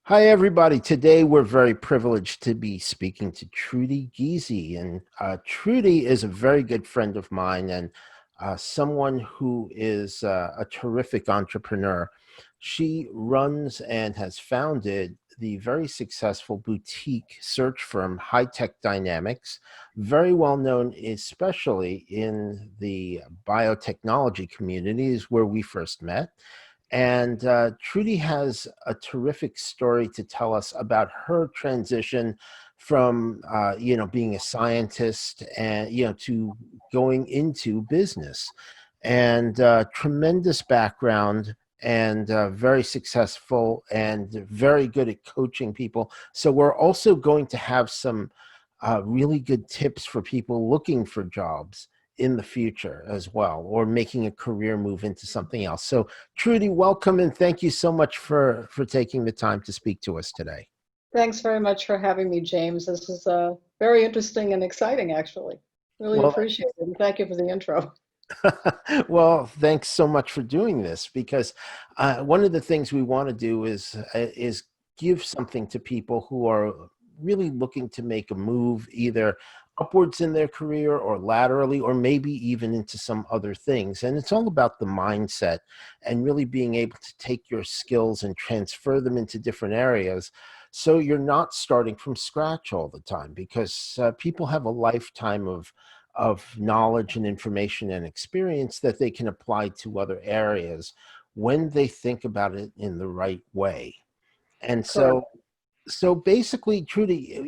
Hi, everybody. Today we're very privileged to be speaking to Trudy Giese. And Trudy is a very good friend of mine and someone who is a terrific entrepreneur. She runs and has founded the very successful boutique search firm, Hi-Tek Dynamics, very well known, especially in the biotechnology communities where we first met. And Trudy has a terrific story to tell us about her transition from, being a scientist and, to going into business. And tremendous background and very successful and very good at coaching people. So we're also going to have some really good tips for people looking for jobs in the future as well, or making a career move into something else. So Trudy, welcome and thank you so much for taking the time to speak to us today. Thanks very much for having me, James. This is very interesting and exciting, actually. Really Well, appreciate it. And thank you for the intro. well, thanks so much for doing this because one of the things we want to do is give something to people who are really looking to make a move either upwards in their career or laterally or maybe even into some other things. And it's all about the mindset and really being able to take your skills and transfer them into different areas so you're not starting from scratch all the time because people have a lifetime of knowledge and information and experience that they can apply to other areas when they think about it in the right way. And Correct. so basically, Trudy,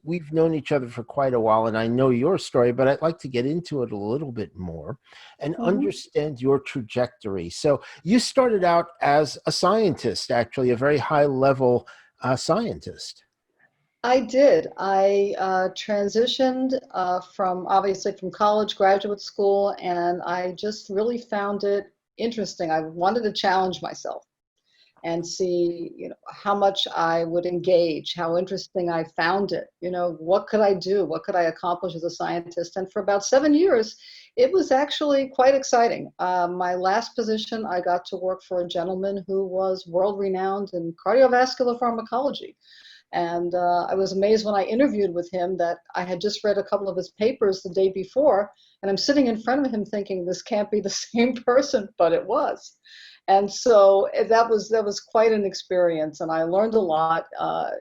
we've known each other for quite a while, and I know your story, but I'd like to get into it a little bit more and hmm understand your trajectory. So you started out as a scientist, actually, a very high level scientist. I did. I transitioned from obviously from college, graduate school, and I just really found it interesting. I wanted to challenge myself and see, how much I would engage, how interesting I found it. What could I do? What could I accomplish as a scientist? And for about 7 years, it was actually quite exciting. My last position, I got to work for a gentleman who was world renowned in cardiovascular pharmacology. And I was amazed when I interviewed with him that I had just read a couple of his papers the day before, and I'm sitting in front of him thinking this can't be the same person, but it was. And so that was quite an experience, and I learned a lot.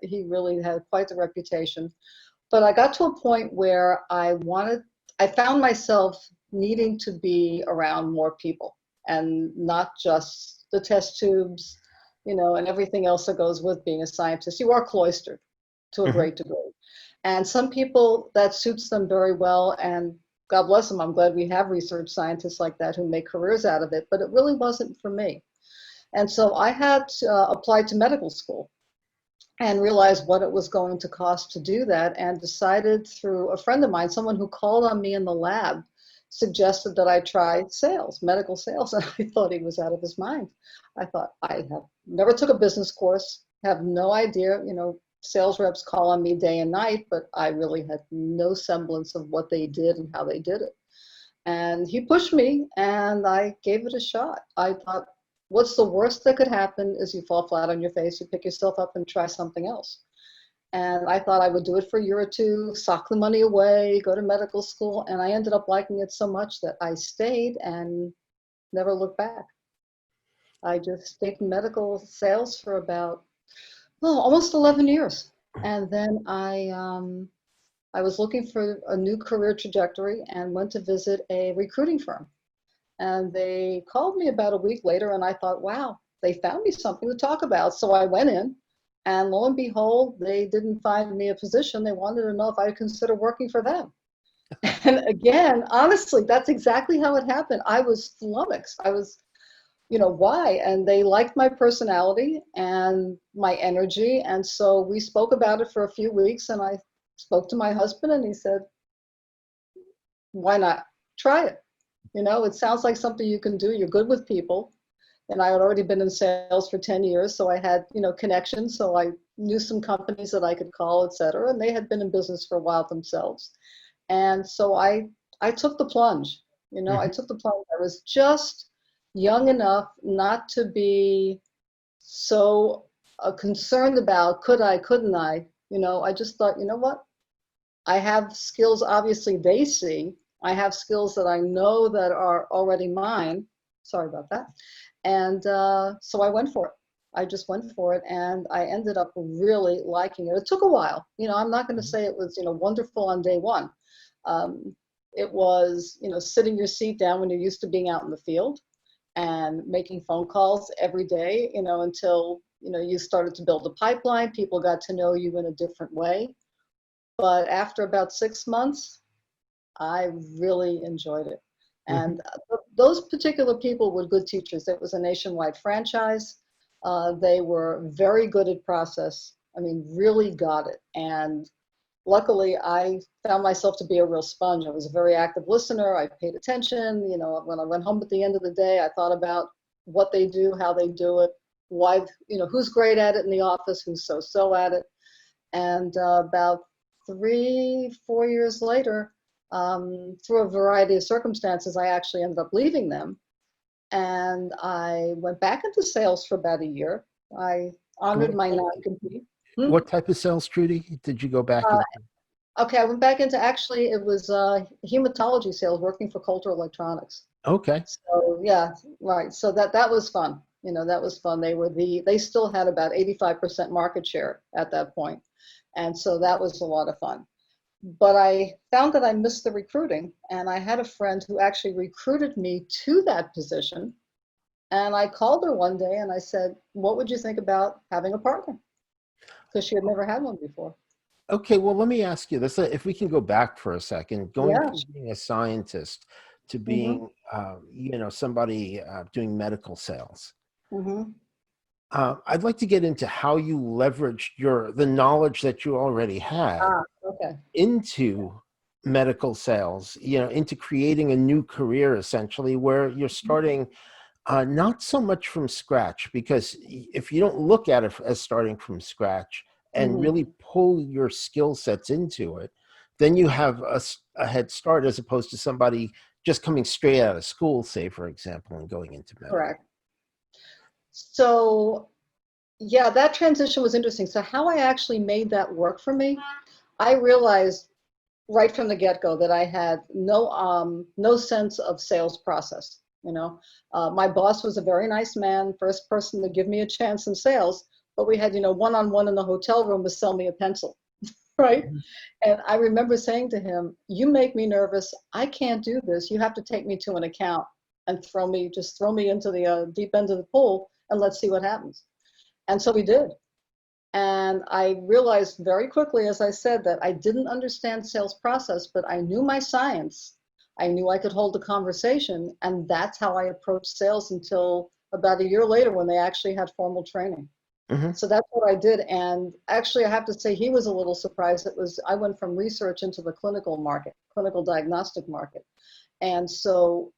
He really had quite the reputation. But I got to a point where I found myself needing to be around more people and not just the test tubes, and everything else that goes with being a scientist. You are cloistered to a Mhm. great degree. And some people that suits them very well, and God bless them. I'm glad we have research scientists like that who make careers out of it, but it really wasn't for me. And so I had applied to medical school and realized what it was going to cost to do that, and decided through a friend of mine, someone who called on me in the lab, suggested that I try sales, medical sales. And I thought he was out of his mind. I thought, I have never took a business course, have no idea, sales reps call on me day and night, but I really had no semblance of what they did and how they did it. And he pushed me and I gave it a shot. I thought, what's the worst that could happen is you fall flat on your face, you pick yourself up and try something else. And I thought I would do it for a year or two, sock the money away, go to medical school. And I ended up liking it so much that I stayed and never looked back. I just stayed in medical sales for about, oh, almost 11 years. And then I was looking for a new career trajectory and went to visit a recruiting firm. And they called me about a week later, and I thought, wow, they found me something to talk about. So I went in, and lo and behold, they didn't find me a position. They wanted to know if I'd consider working for them. And again, honestly, that's exactly how it happened. I was flummoxed. I was, why? And they liked my personality and my energy. And so we spoke about it for a few weeks, and I spoke to my husband, and he said, why not try it? It sounds like something you can do. You're good with people. And I had already been in sales for 10 years. So I had, connections. So I knew some companies that I could call, et cetera. And they had been in business for a while themselves. And so I took the plunge. I Mhm. took the plunge. I was just young enough not to be so concerned about couldn't I, I just thought, you know what? I have skills, obviously they see. I have skills that I know that are already mine. Sorry about that. And so I went for it. I just went for it, and I ended up really liking it. It took a while. I'm not going to say it was, wonderful on day one. Um, it was, sitting your seat down when you're used to being out in the field and making phone calls every day, until, you started to build a pipeline. People got to know you in a different way. But after about 6 months, I really enjoyed it. Mhm. And those particular people were good teachers. It was a nationwide franchise. They were very good at process. I mean, really got it. And luckily, I found myself to be a real sponge. I was a very active listener. I paid attention. When I went home at the end of the day, I thought about what they do, how they do it, why, who's great at it in the office, who's so at it. And about 3, 4 years later, through a variety of circumstances, I actually ended up leaving them. And I went back into sales for about a year. I honored What, my non-compete. Hmm? what type of sales, Trudy, did you go back Uh, into? okay, I went back into, actually, it was hematology sales, working for Coulter Electronics. Okay. So yeah, right. So that was fun. That was fun. They still had about 85% market share at that point. And so that was a lot of fun. But I found that I missed the recruiting, and I had a friend who actually recruited me to that position. And I called her one day and I said, "What would you think about having a partner?" Because she had never had one before. Okay, well, let me ask you this. If we can go back for a second, going Yeah. from being a scientist to Mm-hmm. being, somebody doing medical sales, Mm-hmm. I'd like to get into how you leveraged the knowledge that you already had Ah, okay. into medical sales, into creating a new career, essentially, where you're starting not so much from scratch, because if you don't look at it as starting from scratch and Mm-hmm. really pull your skill sets into it, then you have a head start, as opposed to somebody just coming straight out of school, say, for example, and going into medical. Correct. So yeah, that transition was interesting. So how I actually made that work for me, I realized right from the get-go that I had no sense of sales process. My boss was a very nice man, first person to give me a chance in sales, but we had, one-on-one in the hotel room to sell me a pencil, right? Mhm. And I remember saying to him, "You make me nervous. I can't do this. You have to take me to an account and just throw me into the deep end of the pool, and let's see what happens." And so we did. And I realized very quickly, as I said, that I didn't understand sales process, but I knew my science. I knew I could hold a conversation. And that's how I approached sales until about a year later, when they actually had formal training. Mhm. So that's what I did. And actually, I have to say, he was a little surprised. I went from research into the clinical market, clinical diagnostic market. And so,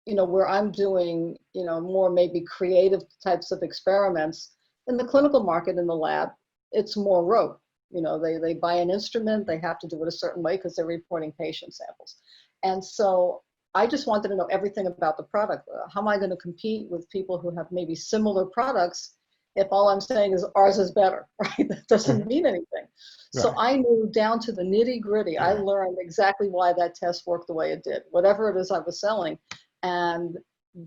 where I'm doing, more maybe creative types of experiments in the clinical market in the lab, it's more rote. They buy an instrument, they have to do it a certain way because they're reporting patient samples. And so I just wanted to know everything about the product. How am I going to compete with people who have maybe similar products if all I'm saying is ours is better, right? That doesn't Mhm. mean anything. So Right. I knew down to the nitty gritty. I learned exactly why that test worked the way it did, whatever it is I was selling. And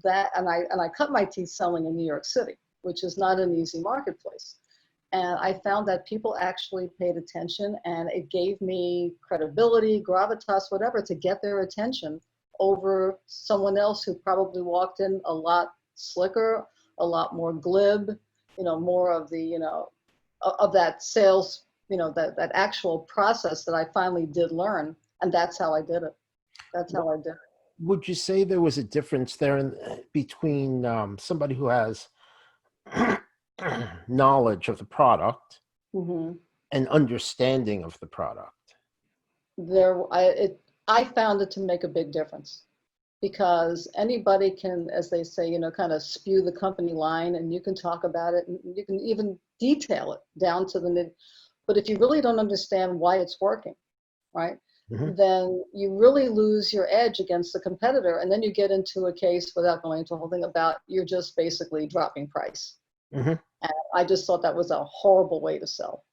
I cut my teeth selling in New York City, which is not an easy marketplace. And I found that people actually paid attention, and it gave me credibility, gravitas, whatever, to get their attention over someone else who probably walked in a lot slicker, a lot more glib, more of the, of that sales, that actual process that I finally did learn. And that's how I did it. That's how I did it. Would you say there was a difference there between somebody who has knowledge of the product Hmm. and understanding of the product? I found it to make a big difference, because anybody can, as they say, kind of spew the company line, and you can talk about it, and you can even detail it down to the nit. But if you really don't understand why it's working, right, Mhm. then you really lose your edge against the competitor. And then you get into a case, without going into a whole thing, about you're just basically dropping price. Hmm. And I just thought that was a horrible way to sell.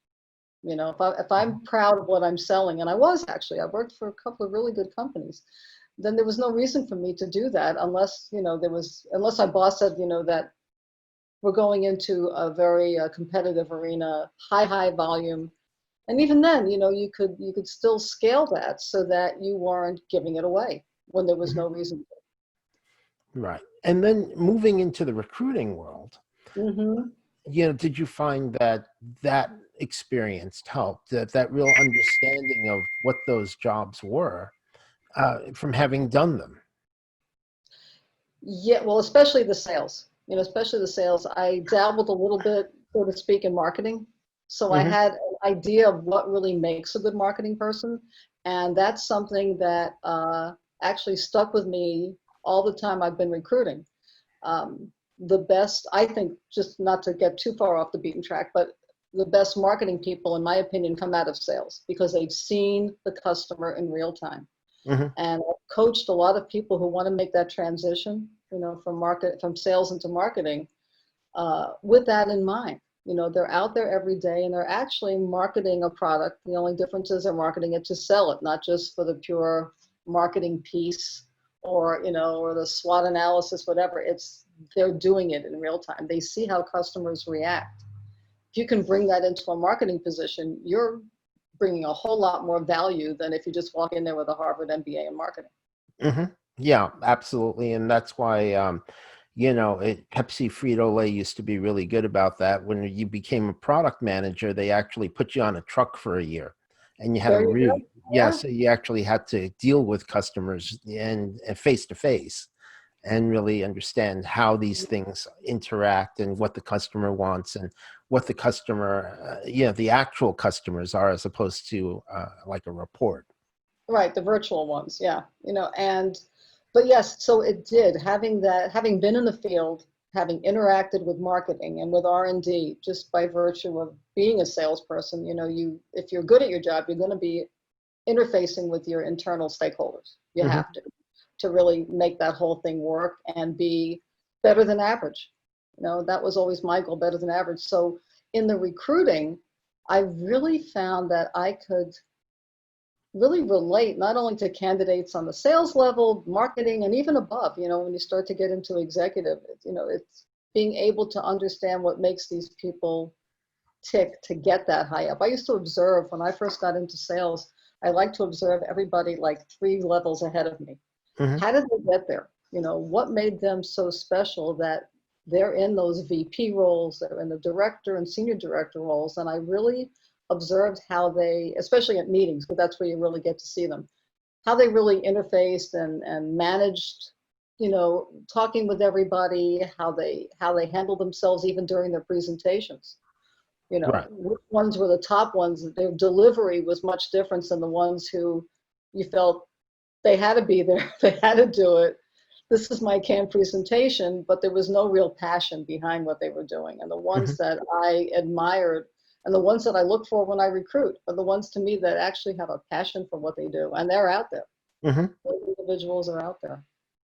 If I'm proud of what I'm selling, and I was actually, I worked for a couple of really good companies, then there was no reason for me to do that unless, unless my boss said, that we're going into a very competitive arena, high volume. And even then, you could still scale that so that you weren't giving it away when there was Hmm. no reason. Right. And then moving into the recruiting world, Hmm. did you find that that experience helped, that real understanding of what those jobs were from having done them? Yeah, well, especially the sales, especially the sales. I dabbled a little bit, so to speak, in marketing. So I Hmm. had an idea of what really makes a good marketing person. And that's something that actually stuck with me all the time I've been recruiting. The best, I think, just not to get too far off the beaten track, but the best marketing people, in my opinion, come out of sales because they've seen the customer in real time. Hmm. And I've coached a lot of people who want to make that transition, from sales into marketing, with that in mind. They're out there every day and they're actually marketing a product. The only difference is they're marketing it to sell it, not just for the pure marketing piece or the SWOT analysis, whatever. They're doing it in real time. They see how customers react. If you can bring that into a marketing position, you're bringing a whole lot more value than if you just walk in there with a Harvard MBA in marketing. Hmm. Yeah, absolutely. And that's why, Pepsi Frito-Lay used to be really good about that. When you became a product manager, they actually put you on a truck for a year and you had to There you go. yeah, Yeah. so you actually had to deal with customers and face to face and really understand how these things interact and what the customer wants and what the customer, the actual customers are, as opposed to like a report. Right, the virtual ones, yeah. But yes, so it did, having been in the field, having interacted with marketing and with R&D, just by virtue of being a salesperson, if you're good at your job, you're going to be interfacing with your internal stakeholders. You Hmm. have to really make that whole thing work and be better than average. That was always my goal, better than average. So in the recruiting, I really found that I could really relate not only to candidates on the sales level, marketing, and even above, when you start to get into executive, it's being able to understand what makes these people tick to get that high up. I used to observe when I first got into sales, I like to observe everybody like 3 levels ahead of me. Hmm. How did they get there? What made them so special that they're in those VP roles, they're in the director and senior director roles. And I really observed how they, especially at meetings, because that's where you really get to see them, how they really interfaced and managed, talking with everybody, how they handled themselves even during their presentations. Right. Which ones were the top ones. Their delivery was much different than the ones who you felt they had to be there, they had to do it. This is my canned presentation, but there was no real passion behind what they were doing. And the Hmm. ones that I admired and the ones that I look for when I recruit are the ones to me that actually have a passion for what they do. And they're out there. Hmm. Those individuals are out there.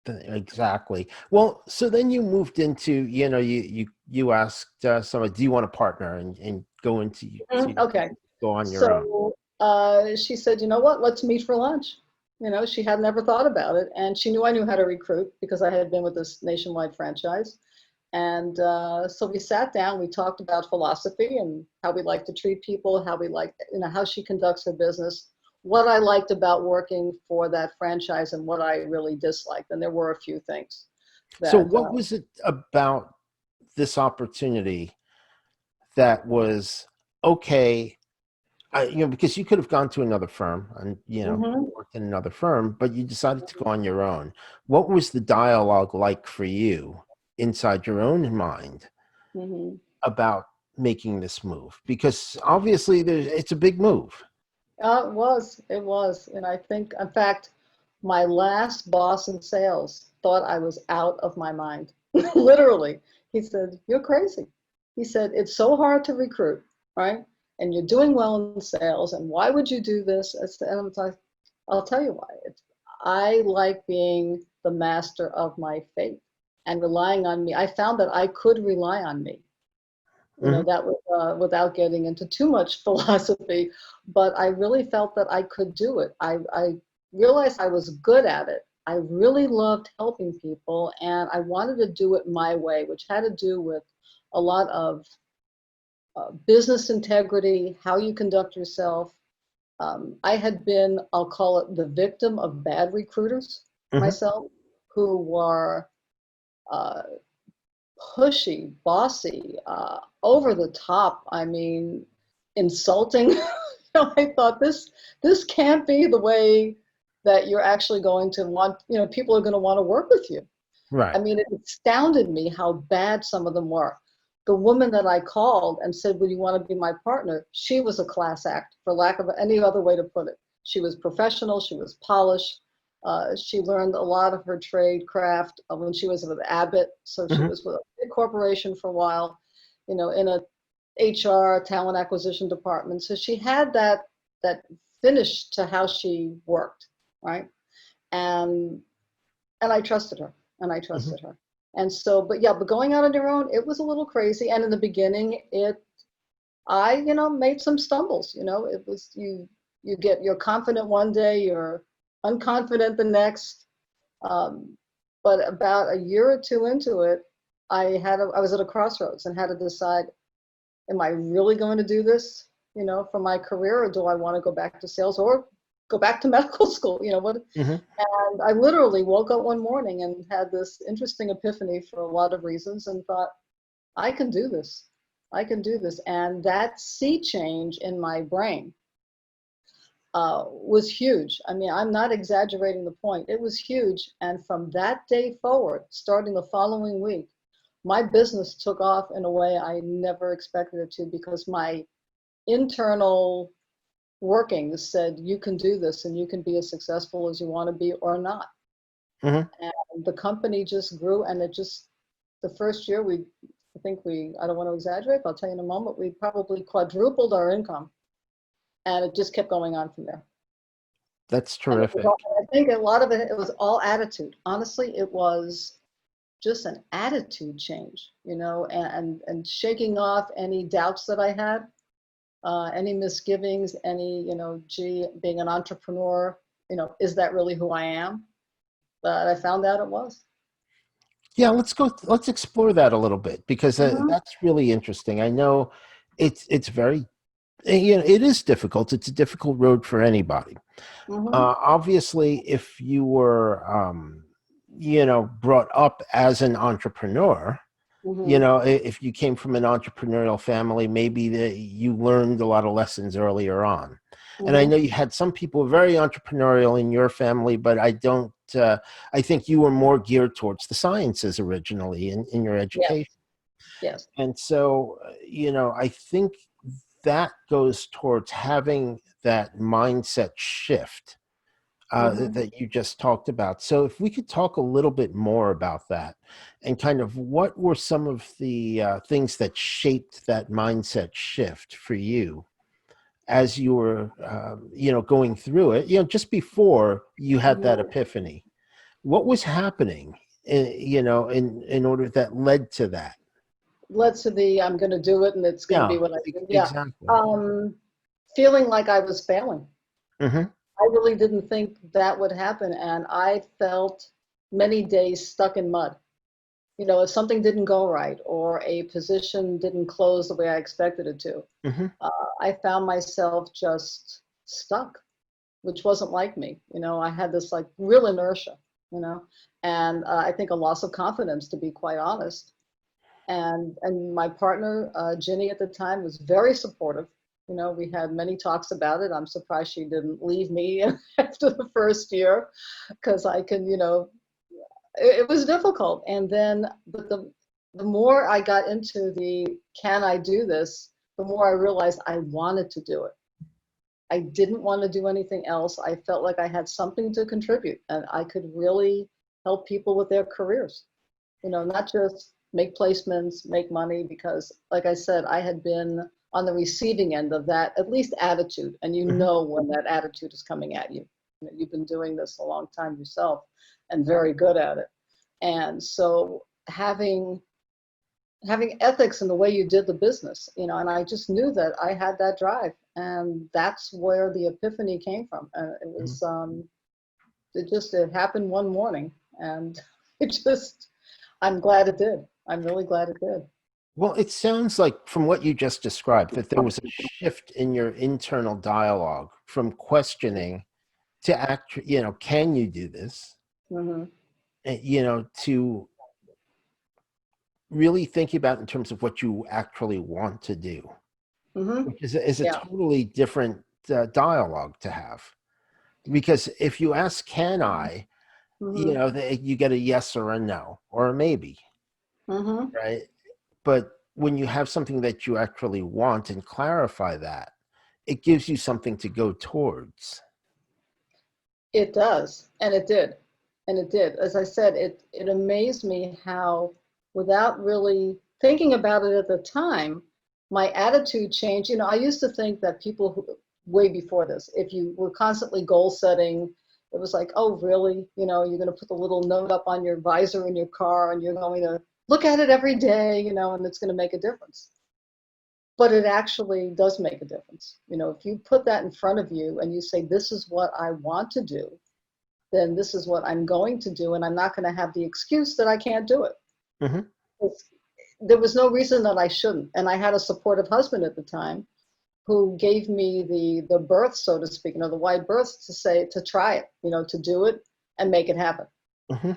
Exactly. Well, so then you moved into, you asked someone, do you want a partner, and go into to Okay. go on your own. So she said, you know what, let's meet for lunch. She had never thought about it. And she knew I knew how to recruit because I had been with this nationwide franchise. And so we sat down, we talked about philosophy and how we like to treat people, how we like, how she conducts her business, what I liked about working for that franchise and what I really disliked. And there were a few things So that, what was it about this opportunity that was okay? Because you could have gone to another firm and, mhm, worked in another firm, but you decided to go on your own. What was the dialogue like for you inside your own mind mhm. about making this move? Because obviously it's a big move. It was. And I think, in fact, my last boss in sales thought I was out of my mind. Literally. He said, "You're crazy." He said, "It's so hard to recruit, right? And you're doing well in sales. And why would you do this?" And I'm like, I'll tell you why. I like being the master of my fate and relying on me. I found that I could rely on me. Hmm. That was without getting into too much philosophy, but I really felt that I could do it. I realized I was good at it. I really loved helping people, and I wanted to do it my way, which had to do with a lot of business integrity, how you conduct yourself. I had been, I'll call it the victim of bad recruiters Hmm. myself, who were uh, pushy, bossy, over the top. I mean, insulting. I thought this can't be the way that you're actually going to want. People are going to want to work with you. I Right. mean, it astounded me how bad some of them were. The woman that I called and said, "Would you want to be my partner?" She was a class act, for lack of any other way to put it. She was professional. She was polished. She learned a lot of her trade craft when she was with Abbott. So she Hmm. was with a big corporation for a while, in a HR talent acquisition department. So she had that finish to how she worked, right? And and I trusted her, and I Hmm. trusted her. And so, but yeah, but going out on your own, it was a little crazy. And in the beginning, I, made some stumbles. It was you're confident one day, you're unconfident the next. Um, but about a year or two into it, I was at a crossroads and had to decide, am I really going to do this, for my career, or do I want to go back to sales or go back to medical school? What? Hmm. And I literally woke up one morning and had this interesting epiphany for a lot of reasons and thought, I can do this. I can do this. And that sea change in my brain was huge. I mean, I'm not exaggerating the point. It was huge. And from that day forward, starting the following week, my business took off in a way I never expected it to, because my internal workings said, you can do this and you can be as successful as you want to be or not. Hmm. And the company just grew, and the first year I don't want to exaggerate, but I'll tell you in a moment, we probably quadrupled our income, and it just kept going on from there. That's And terrific. I think a lot of it was all attitude. Honestly, it was just an attitude change, and shaking off any doubts that I had, any misgivings, any, gee, being an entrepreneur, is that really who I am? But I found out it was. Yeah, let's explore that a little bit, because Hmm. that's really interesting. I know it's very, it is difficult. It's a difficult road for anybody. Hmm. Obviously, if you were, brought up as an entrepreneur, Hmm. if you came from an entrepreneurial family, maybe you learned a lot of lessons earlier on. And I Hmm. know you had some people very entrepreneurial in your family, but I don't, I think you were more geared towards the sciences originally in your Yes. education. Yes. And so, I think that goes towards having that mindset shift Hmm. that you just talked about. So, if we could talk a little bit more about that, and kind of what were some of the things that shaped that mindset shift for you as you were, going through it, just before you had that Hmm. epiphany. What was happening, in order that led to that? Led to the I'm going to do it and it's going to be Yeah, what I do. Yeah. exactly. Um, feeling like I was failing. Hmm. I really didn't think that would happen. And I felt many days stuck in mud. If something didn't go right or a position didn't close the way I expected it to, Hmm. I found myself just stuck, which wasn't like me. I had this like real inertia, you know, and I think a loss of confidence, to be quite honest. And my partner, Ginny, at the time was very supportive. We had many talks about it. I'm surprised she didn't leave me after the first year, because I can, it was difficult. And then, but the more I got into the can I do this, the more I realized I wanted to do it. I didn't want to do anything else. I felt like I had something to contribute and I could really help people with their careers, not just make placements, make money, because like I said, I had been on the receiving end of that, at least attitude. And Hmm. when that attitude is coming at you. You've been doing this a long time yourself and very good at it. And so having having ethics in the way you did the business, and I just knew that I had that drive, and that's where the epiphany came from. And it Mhm. was, it happened one morning, and it just, I'm glad it did. I'm really glad it did. Well, it sounds like from what you just described that there was a shift in your internal dialogue from questioning to act, can you do this? Hmm. To really think about in terms of what you actually want to do, Hmm. which is a Yeah. totally different dialogue to have. Because if you ask, can I, Hmm. you get a yes or a no or a maybe, Hmm. right? But when you have something that you actually want and clarify that, it gives you something to go towards. It does, and it did, and it did. As I said, it amazed me how, without really thinking about it at the time, my attitude changed. I used to think that people who, way before this, if you were constantly goal setting, it was like, oh, really? You're going to put the little note up on your visor in your car, and you're going to look at it every day, and it's going to make a difference. But it actually does make a difference. If you put that in front of you and you say, this is what I want to do, then this is what I'm going to do, and I'm not going to have the excuse that I can't do it. Hmm. There was no reason that I shouldn't. And I had a supportive husband at the time who gave me the berth, so to speak, the wide berth to say, to try it, to do it and make it happen. Hmm.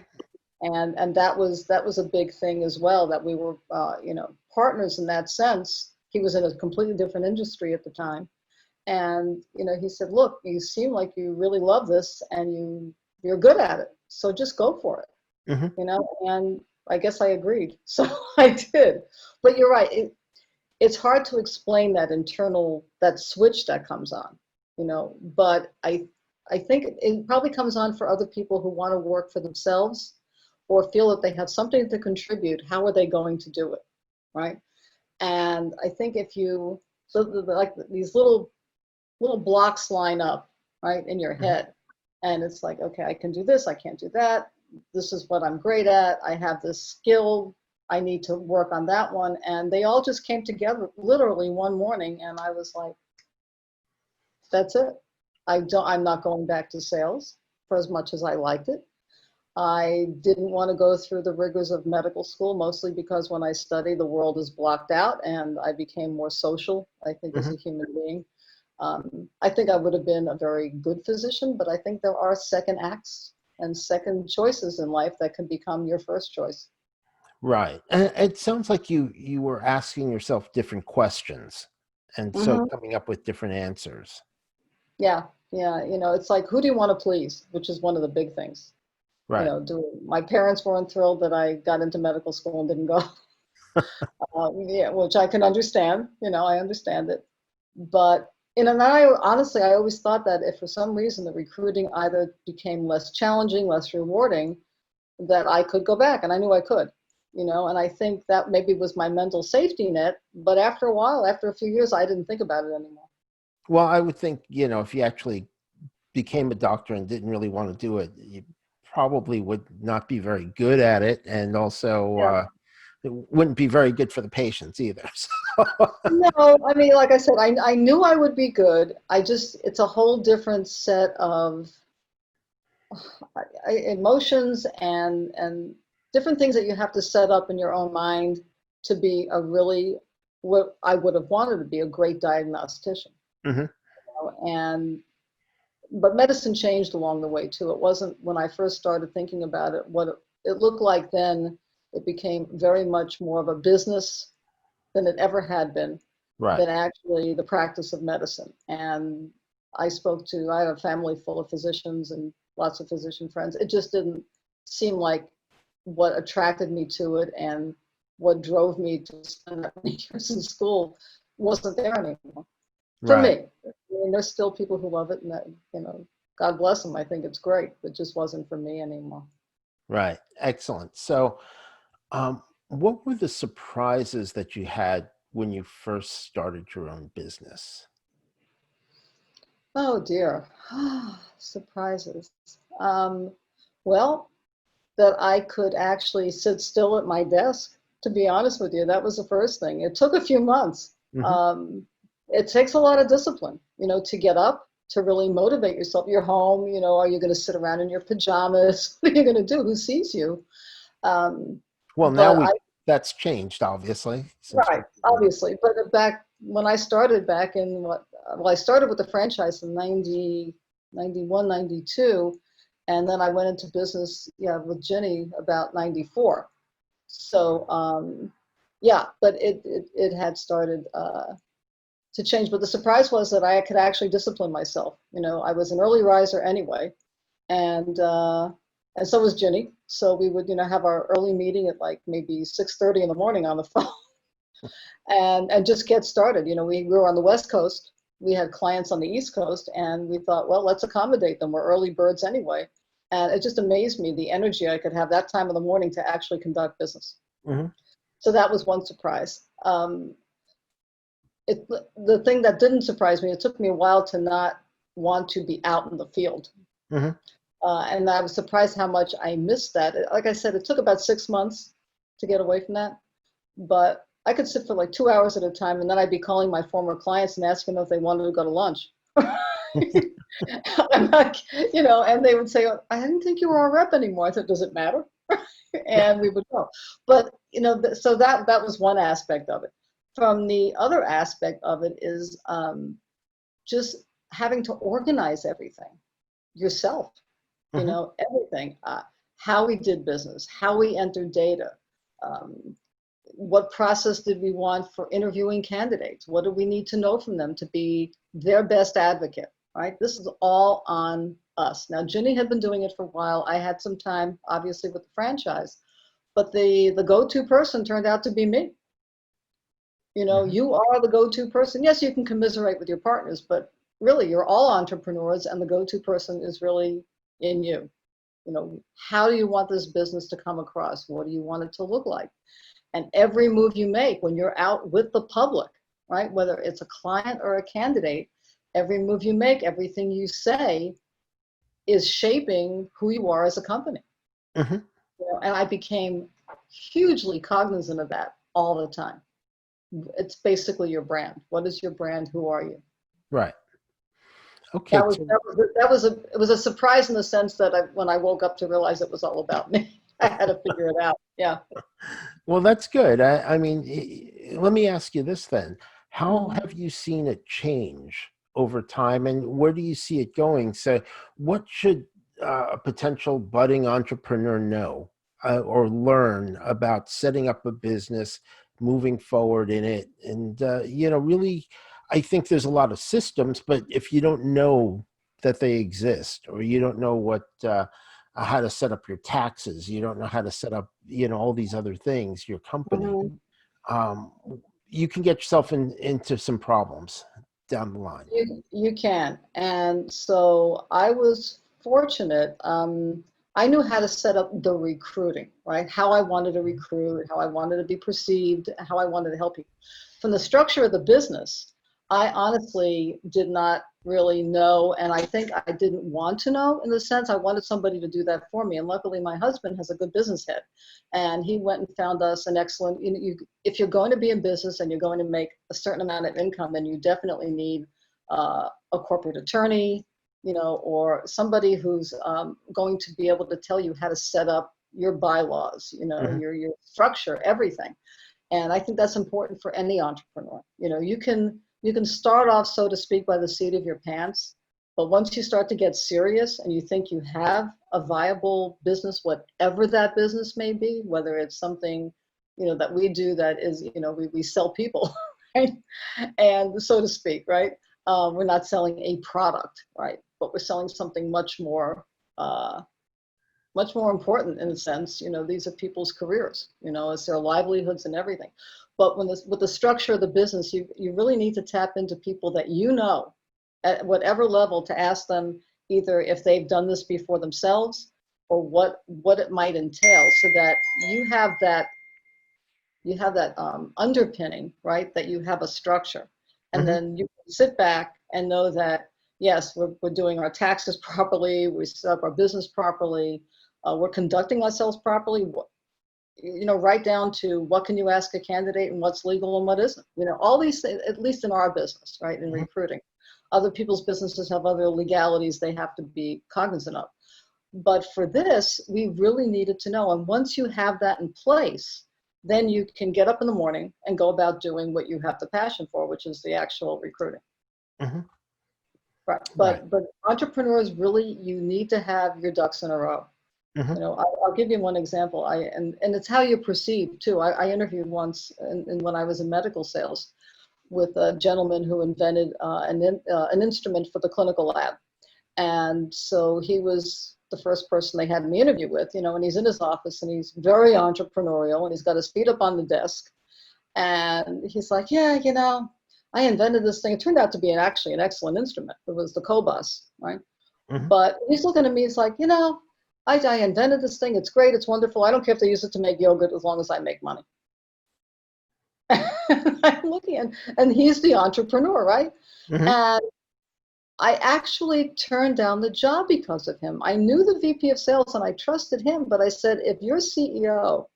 And that was a big thing as well, that we were, partners in that sense. He was in a completely different industry at the time. And he said, look, you seem like you really love this, and you're good at it, so just go for it. Hmm. And I guess I agreed. So I did. But you're right, it's hard to explain that switch that comes on, but I think it probably comes on for other people who want to work for themselves or feel that they have something to contribute. How are they going to do it, right? And I think if you, so like these little blocks line up, right, in your Hmm. head. And it's like, okay, I can do this, I can't do that. This is what I'm great at. I have this skill. I need to work on that one. And they all just came together literally one morning. And I was like, that's it. I'm not going back to sales for as much as I liked it. I didn't want to go through the rigors of medical school, mostly because when I study, the world is blocked out, and I became more social, I think, as Hmm. a human being. I think I would have been a very good physician, but I think there are second acts and second choices in life that can become your first choice. Right. And it sounds like you were asking yourself different questions and so Hmm. coming up with different answers. Yeah, yeah. It's like, who do you want to please? Which is one of the big things. Right. My parents weren't thrilled that I got into medical school and didn't go. Yeah, which I can understand. I understand it. But and I honestly, I always thought that if for some reason the recruiting either became less challenging, less rewarding, that I could go back, and I knew I could. And I think that maybe was my mental safety net. But after a while, after a few years, I didn't think about it anymore. Well, I would think, if you actually became a doctor and didn't really want to do it, you probably would not be very good at it. And also, Yeah. it wouldn't be very good for the patients either. So, No, I mean, like I said, I knew I would be good. It's a whole different set of emotions and different things that you have to set up in your own mind to be a really, what I would have wanted to be, a great diagnostician. mhm. And but medicine changed along the way too. It wasn't when I first started thinking about it what it looked like then. It became very much more of a business than it ever had been, Right. than actually the practice of medicine. And I have a family full of physicians and lots of physician friends. It just didn't seem like what attracted me to it and what drove me to spend that many years in school wasn't there anymore for Right. me. I mean, there's still people who love it, and God bless them. I think it's great. It just wasn't for me anymore. Right. Excellent. So, what were the surprises that you had when you first started your own business? Oh dear, surprises. Um, well, that I could actually sit still at my desk. To be honest with you, that was the first thing. It took a few months. Hmm. It takes a lot of discipline, to get up, to really motivate yourself. You're home, are you going to sit around in your pajamas? What are you going to do? Who sees you? Um, Well, now but I, that's changed, obviously, since right, we did it. obviously, but back when I started back in I started with the franchise in 90, 91, 92, and then I went into business, yeah, with Jenny about 94. So, yeah, but it had started to change. But the surprise was that I could actually discipline myself. I was an early riser anyway, and and so was Ginny. So we would, have our early meeting at like maybe 6:30 in the morning on the phone, and just get started. We were on the West Coast. We had clients on the East Coast, and we thought, well, let's accommodate them. We're early birds anyway. And it just amazed me the energy I could have that time of the morning to actually conduct business. Hmm. So that was one surprise. The thing that didn't surprise me, it took me a while to not want to be out in the field. Hmm. And I was surprised how much I missed that. Like I said, it took about 6 months to get away from that. But I could sit for like 2 hours at a time, and then I'd be calling my former clients and asking them if they wanted to go to lunch. I'm not, and they would say, "Oh, I didn't think you were our rep anymore." I said, "Does it matter?" And we would go. But so that was one aspect of it. From the other aspect of it is just having to organize everything yourself. Hmm. Everything. How we did business, how we entered data. Um, what process did we want for interviewing candidates? What do we need to know from them to be their best advocate, right? This is all on us. Now, Ginny had been doing it for a while. I had some time, obviously, with the franchise, but the go-to person turned out to be me. Hmm. You are the go-to person. Yes, you can commiserate with your partners, but really, you're all entrepreneurs, and the go-to person is really in you. How do you want this business to come across? What do you want it to look like? And every move you make when you're out with the public, right, whether it's a client or a candidate, every move you make, everything you say is shaping who you are as a company. Hmm. And I became hugely cognizant of that all the time. It's basically your brand. What is your brand? Who are you? Right. Okay. That was So, that was that was a it was a surprise in the sense that when I woke up to realize it was all about me. I had to figure it out. Yeah. well, that's good. I mean, let me ask you this then. How Mhm. have you seen it change over time, and where do you see it going? So, what should a potential budding entrepreneur know or learn about setting up a business, moving forward in it? And, really, I think there's a lot of systems, but if you don't know that they exist, or you don't know how to set up your taxes, you don't know how to set up, all these other things, your company, Mhm. um, you can get yourself into some problems down the line. You can. And so I was fortunate. I knew how to set up the recruiting, right? How I wanted to recruit, how I wanted to be perceived, how I wanted to help people. From the structure of the business, I honestly did not really know. And I think I didn't want to know, in the sense I wanted somebody to do that for me. And luckily, my husband has a good business head. And he went and found us an excellent, if you're going to be in business and you're going to make a certain amount of income, then you definitely need a corporate attorney, or somebody who's going to be able to tell you how to set up your bylaws, Hmm. your structure, everything. And I think that's important for any entrepreneur. You can start off, so to speak, by the seat of your pants, but once you start to get serious and you think you have a viable business, whatever that business may be, whether it's something that we do that is, we sell people, right? And so to speak, right? We're not selling a product, right? But we're selling something uh, much more important in a sense. These are people's careers. It's their livelihoods and everything. But with the structure of the business, you really need to tap into people that at whatever level, to ask them either if they've done this before themselves, or what it might entail, so that you have that underpinning, right? That you have a structure, and Hmm. then you can sit back and know that yes, we're doing our taxes properly, we set up our business properly, we're conducting ourselves properly. right down to what can you ask a candidate and what's legal and what isn't. All these things, at least in our business, right, in Mhm. recruiting. Other people's businesses have other legalities they have to be cognizant of. But for this, we really needed to know. And once you have that in place, then you can get up in the morning and go about doing what you have the passion for, which is the actual recruiting. Mhm. Right. Right. But entrepreneurs really, you need to have your ducks in a row. Mhm. I'll give you one example. And it's how you proceed too. I interviewed once, when I was in medical sales, with a gentleman who invented an instrument for the clinical lab. And so he was the first person they had me interview with, and he's in his office and he's very entrepreneurial and he's got his feet up on the desk. And he's like, yeah, I invented this thing. It turned out to be actually an excellent instrument. It was the Cobus, right? Mhm. But he's looking at me, he's like, I invented this thing. It's great. It's wonderful. I don't care if they use it to make yogurt as long as I make money. I'm looking and he's the entrepreneur, right? Mhm. And I actually turned down the job because of him. I knew the VP of sales and I trusted him, but I said, if your CEO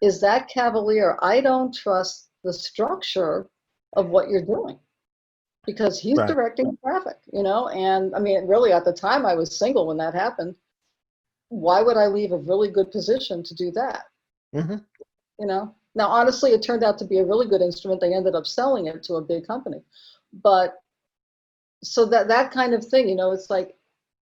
is that cavalier, I don't trust the structure of what you're doing because he's Right. directing traffic, and I mean, really at the time I was single when that happened. Why would I leave a really good position to do that? Mhm. Now, honestly, it turned out to be a really good instrument. They ended up selling it to a big company. But so that kind of thing, it's like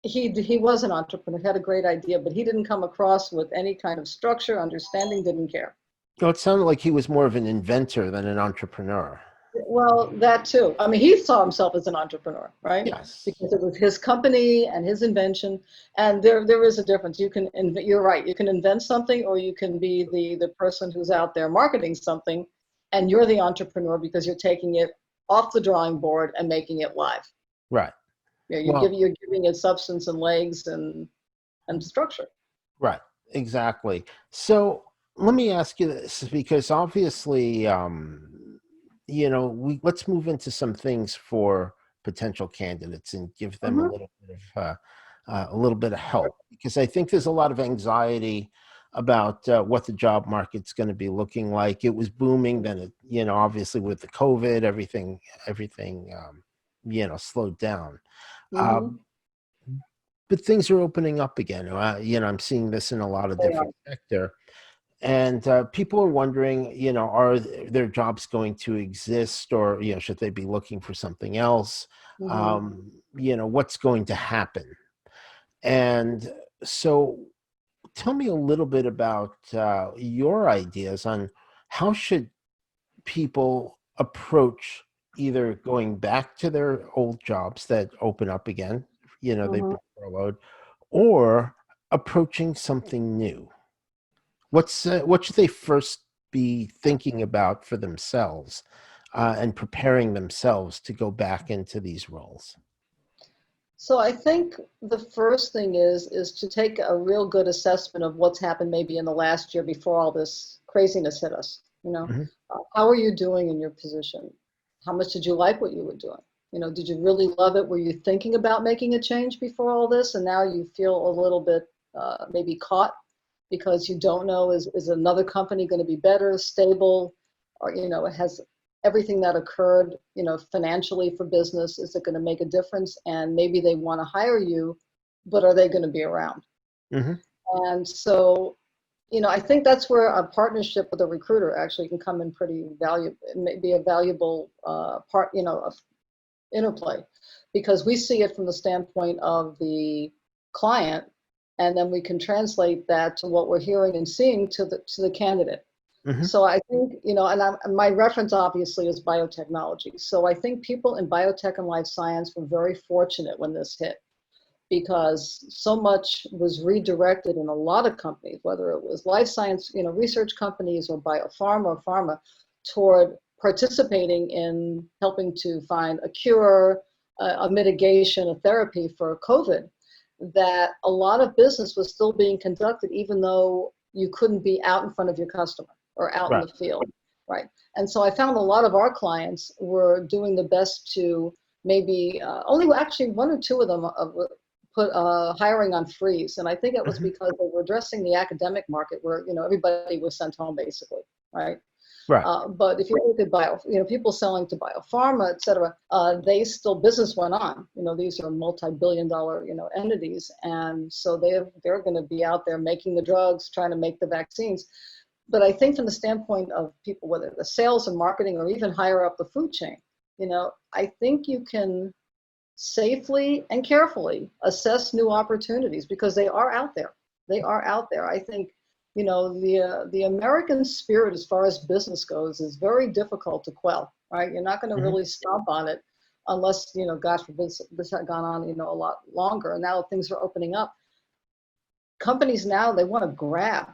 he was an entrepreneur, had a great idea, but he didn't come across with any kind of structure, understanding, didn't care. It sounded like he was more of an inventor than an entrepreneur. Well, that too. I mean, he saw himself as an entrepreneur, right? Yes. Because it was his company and his invention. And there is a difference. You're right. You can invent something, or you can be the person who's out there marketing something, and you're the entrepreneur because you're taking it off the drawing board and making it live. Right. You're Well, giving it substance and legs and structure. right. Exactly. So let me ask you this, because obviously, let's move into some things for potential candidates and give them Mm-hmm. a little bit of help, because I think there's a lot of anxiety about what the job market's going to be looking like. It was booming, then obviously with the COVID, everything, slowed down. Mm-hmm. Um, but things are opening up again. I'm seeing this in a lot of They are. different sector, and people are wondering, are their jobs going to exist, or should they be looking for something else? Mm-hmm. What's going to happen? And so, tell me a little bit about your ideas on how should people approach either going back to their old jobs that open up again, they've Mm-hmm. been furloughed, or approaching something new. What should they first be thinking about for themselves, and preparing themselves to go back into these roles? So I think the first thing is to take a real good assessment of what's happened maybe in the last year before all this craziness hit us. Hmm. How are you doing in your position? How much did you like what you were doing? Did you really love it? Were you thinking about making a change before all this, and now you feel a little bit maybe caught because you don't know, is another company going to be better, stable, or it has everything that occurred, financially for business, is it going to make a difference? And maybe they want to hire you, but are they going to be around? Hmm. And so, I think that's where a partnership with a recruiter actually can come in pretty valuable. It may be a valuable part, of interplay, because we see it from the standpoint of the client, and then we can translate that to what we're hearing and seeing to the candidate. Hmm. So I think, and my reference obviously is biotechnology. So I think people in biotech and life science were very fortunate when this hit, because so much was redirected in a lot of companies, whether it was life science, research companies, or biopharma or pharma, toward participating in helping to find a cure, a mitigation, a therapy for COVID, that a lot of business was still being conducted, even though you couldn't be out in front of your customer or out in Right. the field, right? And so I found a lot of our clients were doing the best to maybe only actually one or two of them put hiring on freeze. And I think it was Mhm. because they were addressing the academic market where, everybody was sent home basically, right? Right. But if you look at people selling to biopharma, et cetera, they still, business went on. These are multi-billion-dollar, entities, and so they're going to be out there making the drugs, trying to make the vaccines. But I think from the standpoint of people, whether the sales and marketing or even higher up the food chain, I think you can safely and carefully assess new opportunities because they are out there. They are out there. I think, the American spirit as far as business goes is very difficult to quell, right? You're not going to Mhm. really stomp on it unless, God forbid, this had gone on, a lot longer. And now things are opening up. Companies now, they want to grab,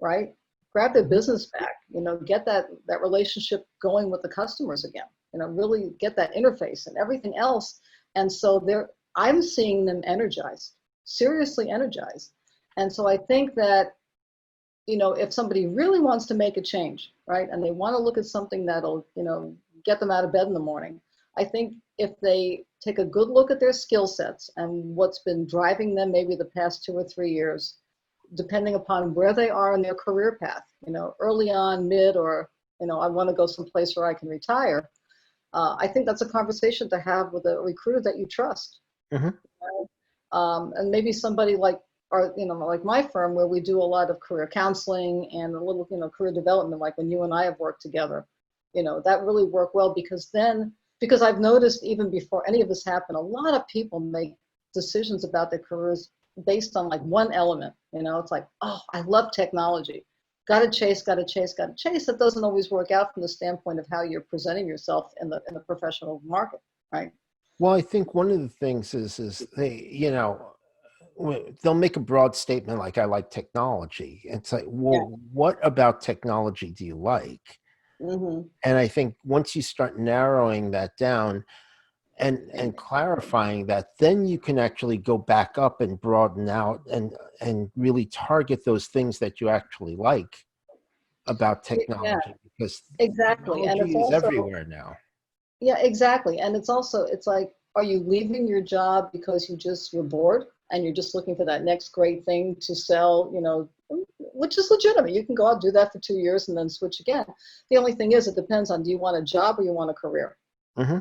right? Grab their Mhm. business back, get that relationship going with the customers again, really get that interface and everything else. And so I'm seeing them energized, seriously energized. And so I think that, if somebody really wants to make a change, right, and they want to look at something that'll, get them out of bed in the morning, I think if they take a good look at their skill sets and what's been driving them maybe the past 2 or 3 years, depending upon where they are in their career path, early on, mid, or, I want to go someplace where I can retire. I think that's a conversation to have with a recruiter that you trust. Mhm. And maybe somebody like like my firm, where we do a lot of career counseling and a little, career development, like when you and I have worked together, that really worked well because I've noticed even before any of this happened, a lot of people make decisions about their careers based on like one element. It's like, oh, I love technology. Got to chase, got to chase, got to chase. That doesn't always work out from the standpoint of how you're presenting yourself in the professional market, right? Well, I think one of the things is they, they'll make a broad statement like, I like technology. It's like, Yeah. well, what about technology do you like? Hmm. And I think once you start narrowing that down and clarifying that, then you can actually go back up and broaden out and really target those things that you actually like about Yeah, technology, because exactly. And it's technology is also, everywhere now. yeah, exactly. And it's like, are you leaving your job because you're bored and you're just looking for that next great thing to sell, which is legitimate. You can go out, do that for 2 years and then switch again. The only thing is, it depends on, do you want a job or you want a career? Hmm.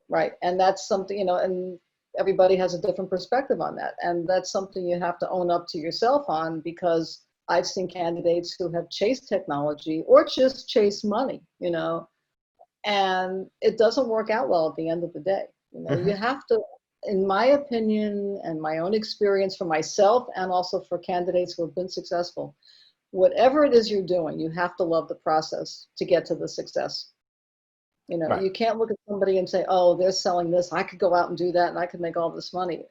Right. And that's something, and everybody has a different perspective on that. And that's something you have to own up to yourself on, because I've seen candidates who have chased technology or just chased money, and it doesn't work out well at the end of the day. You Hmm. have to, in my opinion and my own experience for myself and also for candidates who have been successful, whatever it is you're doing, you have to love the process to get to the success. Right. You can't look at somebody and say, oh, they're selling this, I could go out and do that and I could make all this money.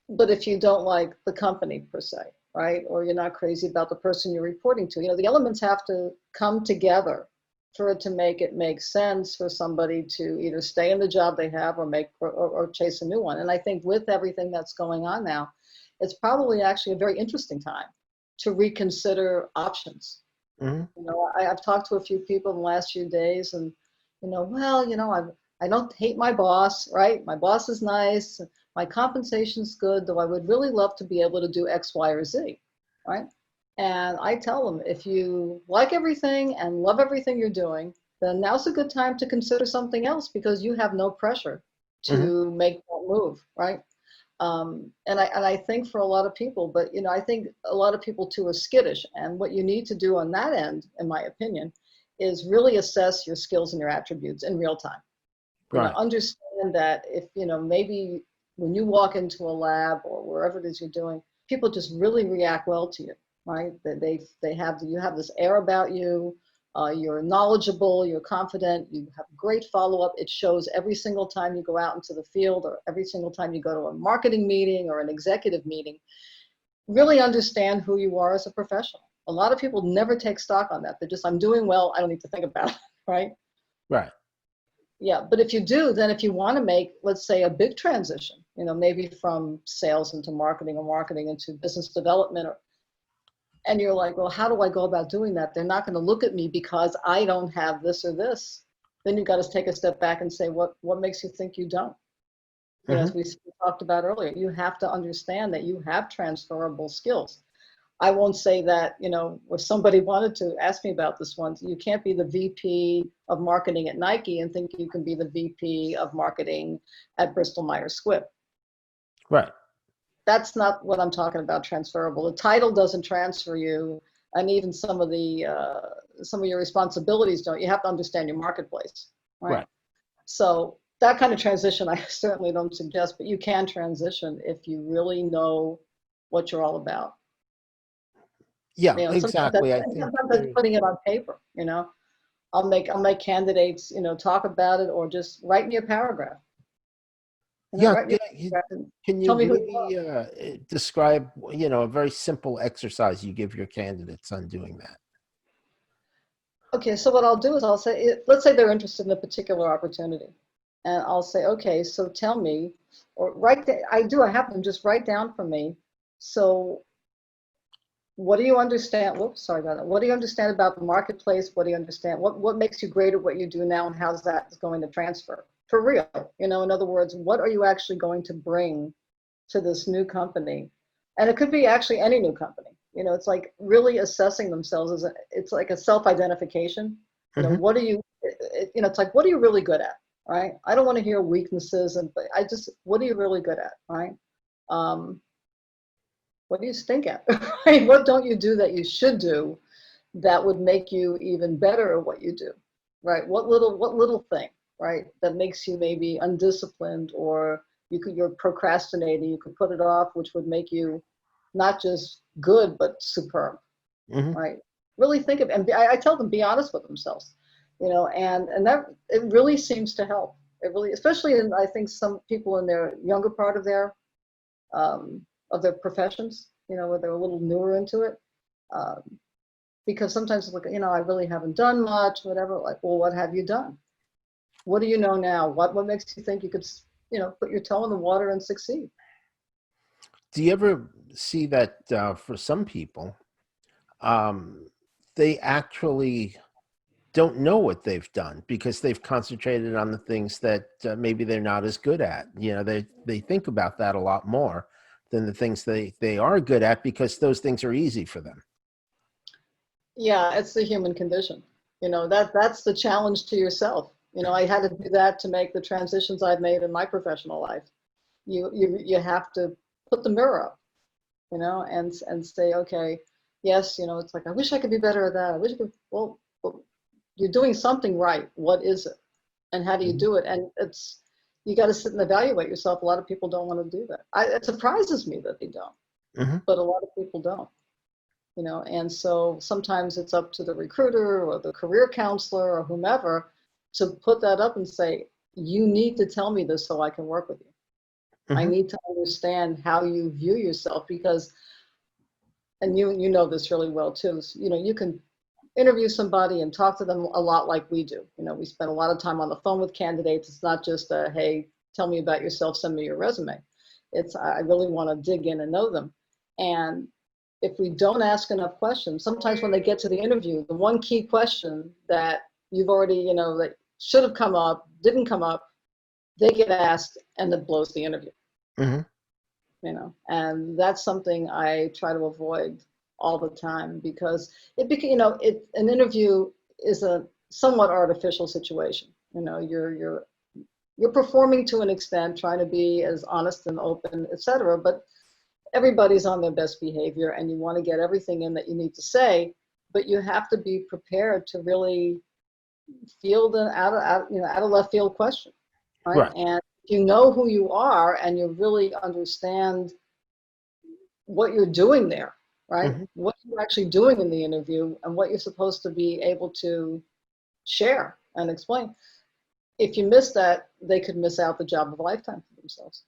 But if you don't like the company per se, right, or you're not crazy about the person you're reporting to, the elements have to come together for it to make sense for somebody to either stay in the job they have or chase a new one. And I think with everything that's going on now, it's probably actually a very interesting time to reconsider options. Hmm. I've talked to a few people in the last few days, and well, I don't hate my boss, right? My boss is nice, my compensation's good, though I would really love to be able to do X, Y, or Z, right? And I tell them, if you like everything and love everything you're doing, then now's a good time to consider something else, because you have no pressure Hmm. to make that move, right? And I think for a lot of people, but I think a lot of people too are skittish. And what you need to do on that end, in my opinion, is really assess your skills and your attributes in real time. Right. Understand that if maybe when you walk into a lab or wherever it is you're doing, people just really react well to you, right? That you have this air about you. You're knowledgeable, you're confident, you have great follow-up. It shows every single time you go out into the field or every single time you go to a marketing meeting or an executive meeting. Really understand who you are as a professional. A lot of people never take stock on that. They're just, I'm doing well, I don't need to think about it, right? Right. Yeah, but if you do, then if you want to make, let's say, a big transition, maybe from sales into marketing or marketing into business development, and you're like, well, how do I go about doing that? They're not going to look at me because I don't have this or this. Then you've got to take a step back and say, what makes you think you don't? As Hmm. we talked about earlier, you have to understand that you have transferable skills. I won't say that, if somebody wanted to ask me about this one, you can't be the VP of marketing at Nike and think you can be the VP of marketing at Bristol Myers Squibb. Right. That's not what I'm talking about transferable. The title doesn't transfer you, and even some of your responsibilities don't. You have to understand your marketplace, right? Right. So that kind of transition I certainly don't suggest, but you can transition if you really know what you're all about. Yeah, exactly. I think Sometimes that's there's putting it on paper. I'll make candidates, talk about it, or just write me a paragraph. yeah. Write me a paragraph and Can you tell me who you are. maybe describe, a very simple exercise you give your candidates on doing that? Okay, so what I'll do is I'll say, let's say they're interested in a particular opportunity, and I'll say, okay, so tell me, or I have them just write down for me. So what do you understand? Whoops, sorry about that. What do you understand about the marketplace? What do you understand? What makes you great at what you do now, and how's that going to transfer for real? In other words, what are you actually going to bring to this new company? And it could be actually any new company. It's like really assessing themselves it's like a self-identification. Hmm. What are you, it's like, what are you really good at, right? I don't want to hear weaknesses, but what are you really good at, right? Um, what do you stink at? Right? What don't you do that you should do that would make you even better at what you do, right? What little thing, right, that makes you maybe undisciplined, or you're procrastinating, you could put it off, which would make you not just good but superb, Hmm. right? Really think of, and I tell them, be honest with themselves, and that it really seems to help. It really, especially in, I think, some people in their younger part of their professions, where they're a little newer into it. Um, because sometimes it's like, I really haven't done much, whatever. Like, well, what have you done? What do you know now? What makes you think you could, put your toe in the water and succeed? Do you ever see that for some people, um, they actually don't know what they've done because they've concentrated on the things that maybe they're not as good at. They think about that a lot more than the things they are good at because those things are easy for them. Yeah, it's the human condition. That's the challenge to yourself. I had to do that to make the transitions I've made in my professional life. You have to put the mirror up, and say, okay, yes, it's like, I wish I could be better at that. I wish I could. Well, you're doing something right. What is it? And how do you Hmm. do it? And you got to sit and evaluate yourself. A lot of people don't want to do that. It surprises me that they don't, Hmm. but a lot of people don't. And so sometimes it's up to the recruiter or the career counselor or whomever to put that up and say, you need to tell me this so I can work with you. I Hmm. need to understand how you view yourself, because, and you know this really well too, you can interview somebody and talk to them a lot like we do. We spend a lot of time on the phone with candidates. It's not just a, hey, tell me about yourself, send me your resume. It's, I really want to dig in and know them. And if we don't ask enough questions, sometimes when they get to the interview, the one key question that you've already, that should have come up, didn't come up, they get asked, and it blows the interview. Hmm. And that's something I try to avoid all the time, because an interview is a somewhat artificial situation. You're performing to an extent, trying to be as honest and open, etc. But everybody's on their best behavior, and you want to get everything in that you need to say, but you have to be prepared to really field an out of left field question, right? Right. And if you know who you are and you really understand what you're doing there, right? Hmm. What you're actually doing in the interview and what you're supposed to be able to share and explain. If you miss that, they could miss out the job of a lifetime for themselves.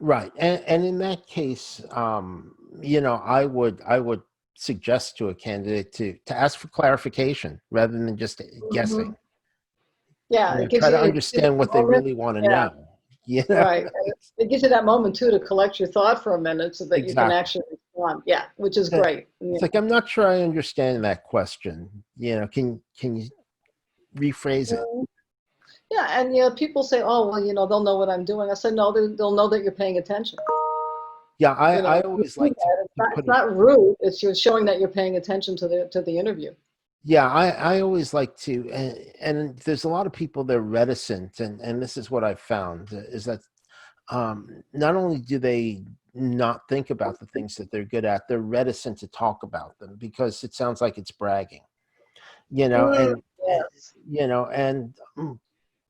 Right. And in that case, I would suggest to a candidate to ask for clarification rather than just Mm-hmm. guessing. Yeah, it gives Try you, to it gives you understand that what they moment. really want to Yeah, know. You know? right. It gives you that moment too to collect your thought for a minute so that you can Exactly. actually respond. Yeah, which is Uh, great. It's like, I'm not sure I understand that question. Can you rephrase it? Yeah, Yeah, and people say, "Oh, well, they'll know what I'm doing." I said, "No, they'll know that you're paying attention." Yeah, I You always do like that. to It's put it. not rude. It's you're showing that you're paying attention to the interview. Yeah, I always like to, and there's a lot of people they're reticent, and this is what I've found is that not only do they not think about the things that they're good at, they're reticent to talk about them because it sounds like it's bragging, you know, Mm, and yes.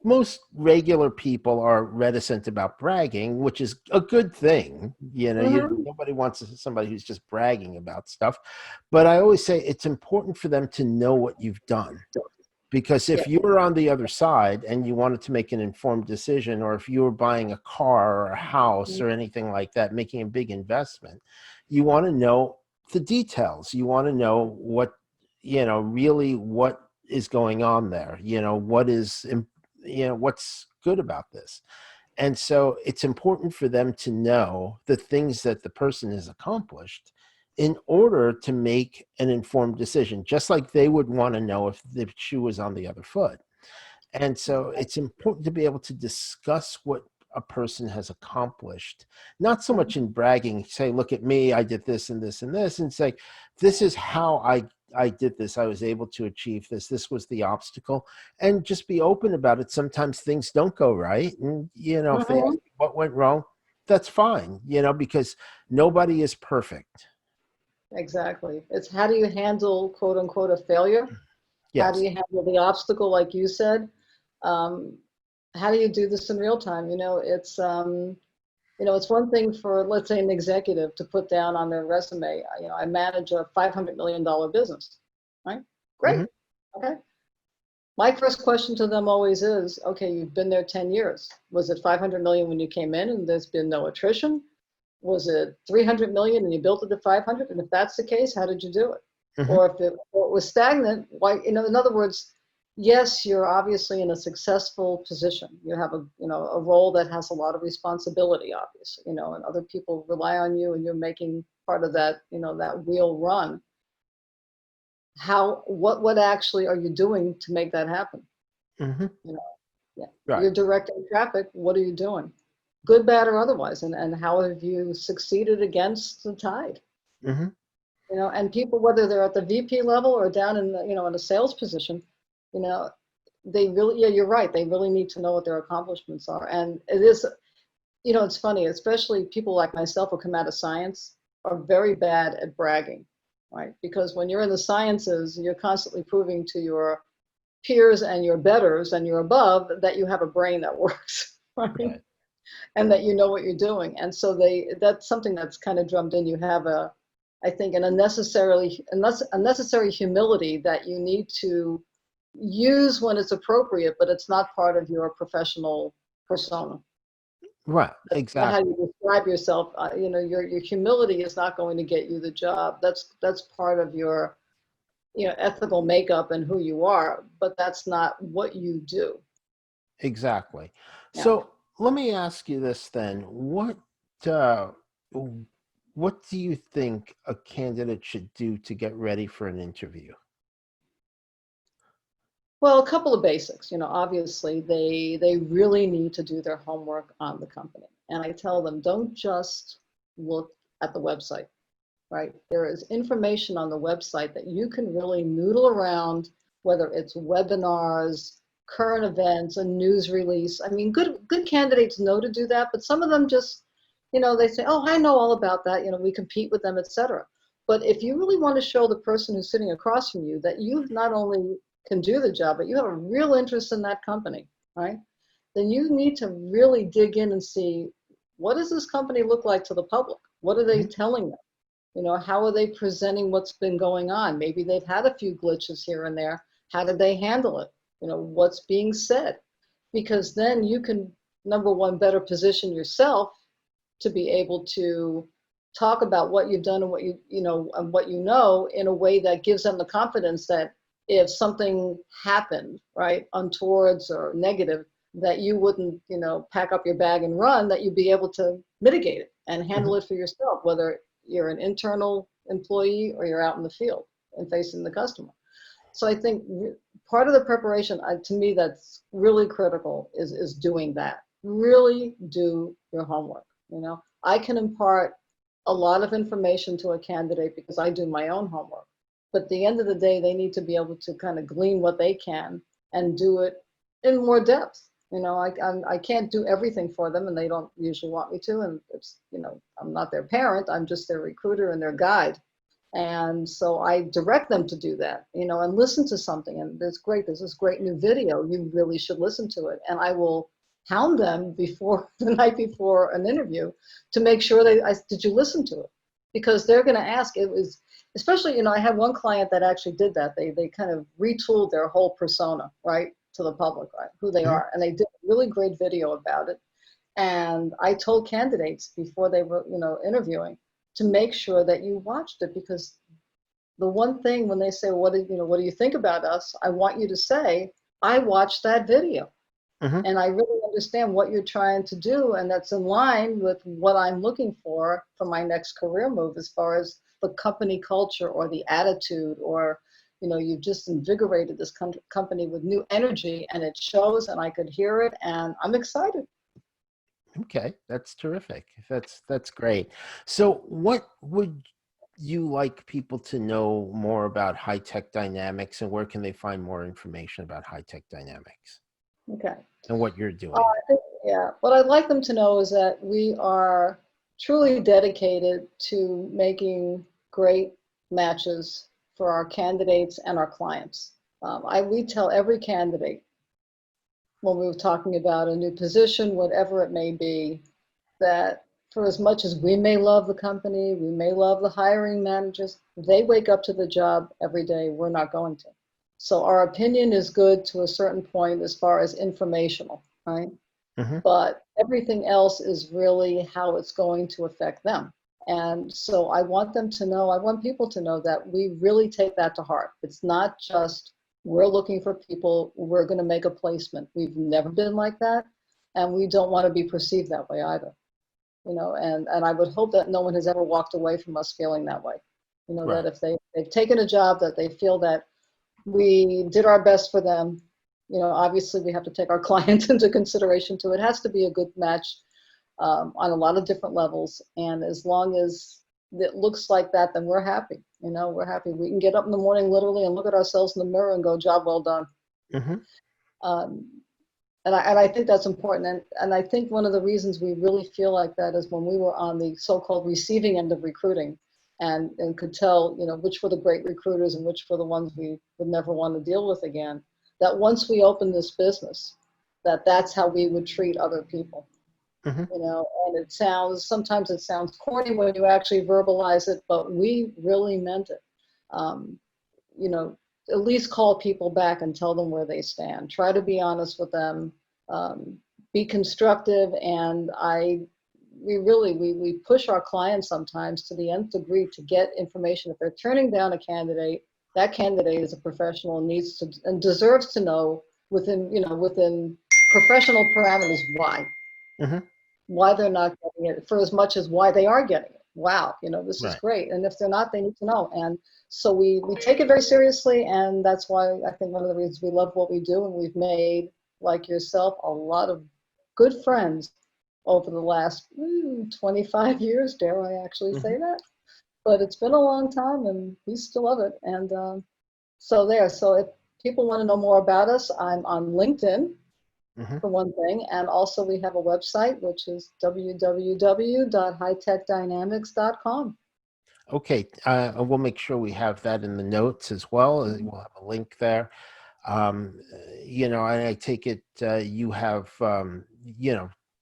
most regular people are reticent about bragging, which is a good thing. Hmm. Nobody wants somebody who's just bragging about stuff. But I always say it's important for them to know what you've done. Because Yeah. if you were on the other side and you wanted to make an informed decision, or if you were buying a car or a house or anything like that, making a big investment, you want to know the details. You want to know what, really what is going on there. What's good about this. And so it's important for them to know the things that the person has accomplished in order to make an informed decision, just like they would want to know if the shoe was on the other foot. And so it's important to be able to discuss what a person has accomplished, not so much in bragging, say, look at me, I did this and this and this, and say, this is how I did this. I was able to achieve this. This was the obstacle. And just be open about it. Sometimes things don't go right. And, if they ask Hmm. you what went wrong, that's fine, because nobody is perfect. Exactly. It's how do you handle quote unquote a failure? How do Yes. you handle the obstacle, like you said? Um, how do you do this in real time? It's one thing for, let's say, an executive to put down on their resume, I manage a $500 million business, right? Great. Hmm. Okay. My first question to them always is, okay, you've been there 10 years. Was it 500 million when you came in and there's been no attrition? Was it 300 million and you built it to 500? And if that's the case, how did you do it? Hmm. Or if it was stagnant, why, in other words, yes, you're obviously in a successful position. You have a role that has a lot of responsibility, obviously, and other people rely on you and you're making part of that, that wheel run. What actually are you doing to make that happen? Hmm. You know, yeah. Right. You're directing traffic. What are you doing? Good, bad, or otherwise. And how have you succeeded against the tide? Hmm. And people, whether they're at the VP level or down in in a sales position, you know, they really, yeah, you're right. They really need to know what their accomplishments are. And it is, it's funny, especially people like myself who come out of science are very bad at bragging, right? Because when you're in the sciences, you're constantly proving to your peers and your betters and your above that you have a brain that works, right? Right. And that you know what you're doing. And so that's something that's kind of drummed in. You have I think, an unnecessary humility that you need to use when it's appropriate, but it's not part of your professional persona. Right. That's not how Exactly. you describe yourself. Your humility is not going to get you the job. That's part of your ethical makeup and who you are, but that's not what you do. Exactly. Yeah. So let me ask you this then. Uh, what do you think a candidate should do to get ready for an interview? Well, a couple of basics. Obviously they really need to do their homework on the company. And I tell them, don't just look at the website, right? There is information on the website that you can really noodle around, whether it's webinars, current events, a news release. I mean, good candidates know to do that, but some of them just, they say, "Oh, I know all about that. We compete with them, etc." But if you really want to show the person who's sitting across from you that you not only can do the job, but you have a real interest in that company, right? Then you need to really dig in and see, what does this company look like to the public? What are they Mhm. telling them? How are they presenting what's been going on? Maybe they've had a few glitches here and there. How did they handle it? What's being said? Because then you can, number one, better position yourself to be able to talk about what you've done and what you know in a way that gives them the confidence that if something happened, right, untowards or negative, that you wouldn't, pack up your bag and run, that you'd be able to mitigate it and handle Mhm. it for yourself, whether you're an internal employee or you're out in the field and facing the customer. So I think part of the preparation, to me, that's really critical is doing that. Really do your homework. You know, I can impart a lot of information to a candidate because I do my own homework. But at the end of the day, they need to be able to kind of glean what they can and do it in more depth. You know, I can't do everything for them, and they don't usually want me to. And it's, you know, I'm not their parent. I'm just their recruiter and their guide. And so I direct them to do that, you know, and listen to something. And there's this great new video. You really should listen to it. And I will hound them before the night before an interview to make sure did you listen to it? Because they're going to ask. It was, especially, you know, I had one client that actually did that. They kind of retooled their whole persona, right, to the public, right, who they Mhm. are. And they did a really great video about it. And I told candidates before they were, you know, interviewing to make sure that you watched it, because the one thing when they say, what do you think about us? I want you to say, I watched that video Mhm. and I really understand what you're trying to do. And that's in line with what I'm looking for my next career move, as far as the company culture or the attitude, or, you know, you've just invigorated this company with new energy, and it shows, and I could hear it, and I'm excited. Okay, that's terrific. That's great. So, what would you like people to know more about HighTech Dynamics, and where can they find more information about HighTech Dynamics Okay. and what you're Uh, doing? yeah, what I'd like them to know is that we are truly dedicated to making great matches for our candidates and our clients. We tell every candidate when we were talking about a new position, whatever it may be, that for as much as we may love the company, we may love the hiring managers, they wake up to the job every day. We're not going to. So our opinion is good to a certain point as far as informational, right? Hmm. But everything else is really how it's going to affect them. And so I want them to know, I want people to know that we really take that to heart. It's not just we're looking for people, we're going to make a placement. We've never been like that, and we don't want to be perceived that way either. You know, and I would hope that no one has ever walked away from us feeling that way. You know, that Right. if they've taken a job, that they feel that we did our best for them. You know, obviously we have to take our clients into consideration too. It has to be a good match on a lot of different levels. And as long as it looks like that, then we're happy. You know, we're happy. We can get up in the morning literally and look at ourselves in the mirror and go, job well done. Hmm. Um, and I think that's important. And I think one of the reasons we really feel like that is when we were on the so-called receiving end of recruiting, and could tell, you know, which were the great recruiters and which were the ones we would never want to deal with again, that once we opened this business, that's how we would treat other people, Hmm. you know. And sometimes it sounds corny when you actually verbalize it, but we really meant it. Um, you know, at least call people back and tell them where they stand. Try to be honest with them. Um, be constructive. And we push our clients sometimes to the nth degree to get information. If they're turning down a candidate, that candidate is a professional and needs to and deserves to know within professional parameters Hmm. why they're not getting it, for as much as why they are getting it. Wow, you know, this is Right. great. And if they're not, they need to know. And so we take it very seriously. And that's why I think one of the reasons we love what we do. And we've made, like yourself, a lot of good friends over the last 25 years. Dare I actually Hmm. say that? But it's been a long time and we still love it. And so if people want to know more about us, I'm on LinkedIn Hmm. for one thing. And also we have a website, which is www.hightechdynamics.com. Okay, and we'll make sure we have that in the notes as well. Mhm. We'll have a link there. You know, and I take it you have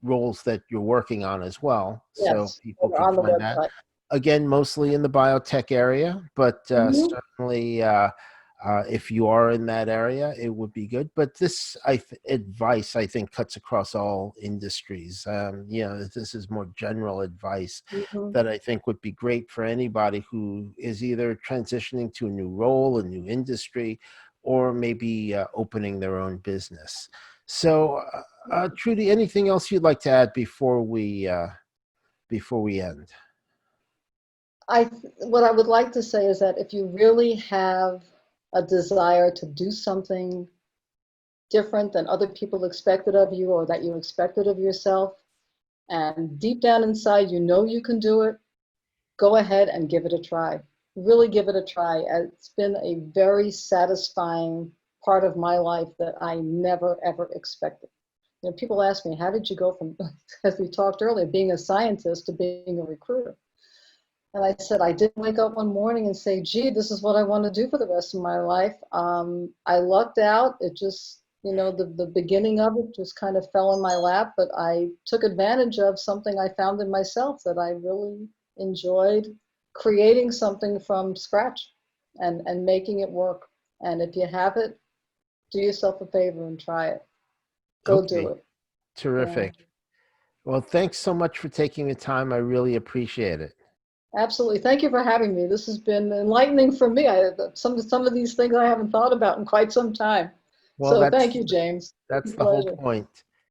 roles that you're working on as well, so Yes, people we're can on the find that. website. Again, mostly in the biotech area, but Mhm. certainly if you are in that area, it would be good. But this advice, I think, cuts across all industries. You know, this is more general advice Mhm. that I think would be great for anybody who is either transitioning to a new role, a new industry, or maybe opening their own business. So, Trudy, anything else you'd like to add before we end? What I would like to say is that if you really have a desire to do something different than other people expected of you or that you expected of yourself, and deep down inside, you know you can do it, go ahead and give it a try. Really give it a try. It's been a very satisfying part of my life that I never, ever expected. You know, people ask me, how did you go from, as we talked earlier, being a scientist to being a recruiter? And I said, I didn't wake up one morning and say, gee, this is what I want to do for the rest of my life. I lucked out. It just, the beginning of it just kind of fell in my lap, but I took advantage of something I found in myself that I really enjoyed, creating something from scratch and making it work. And if you have it, do yourself a favor and try it. Go do Okay, it. Yeah. terrific. Well, thanks so much for taking the time. I really appreciate it. Absolutely. Thank you for having me. This has been enlightening for me. Some of these things I haven't thought about in quite some time. Well, So thank you, James. that's the whole Pleasure. point.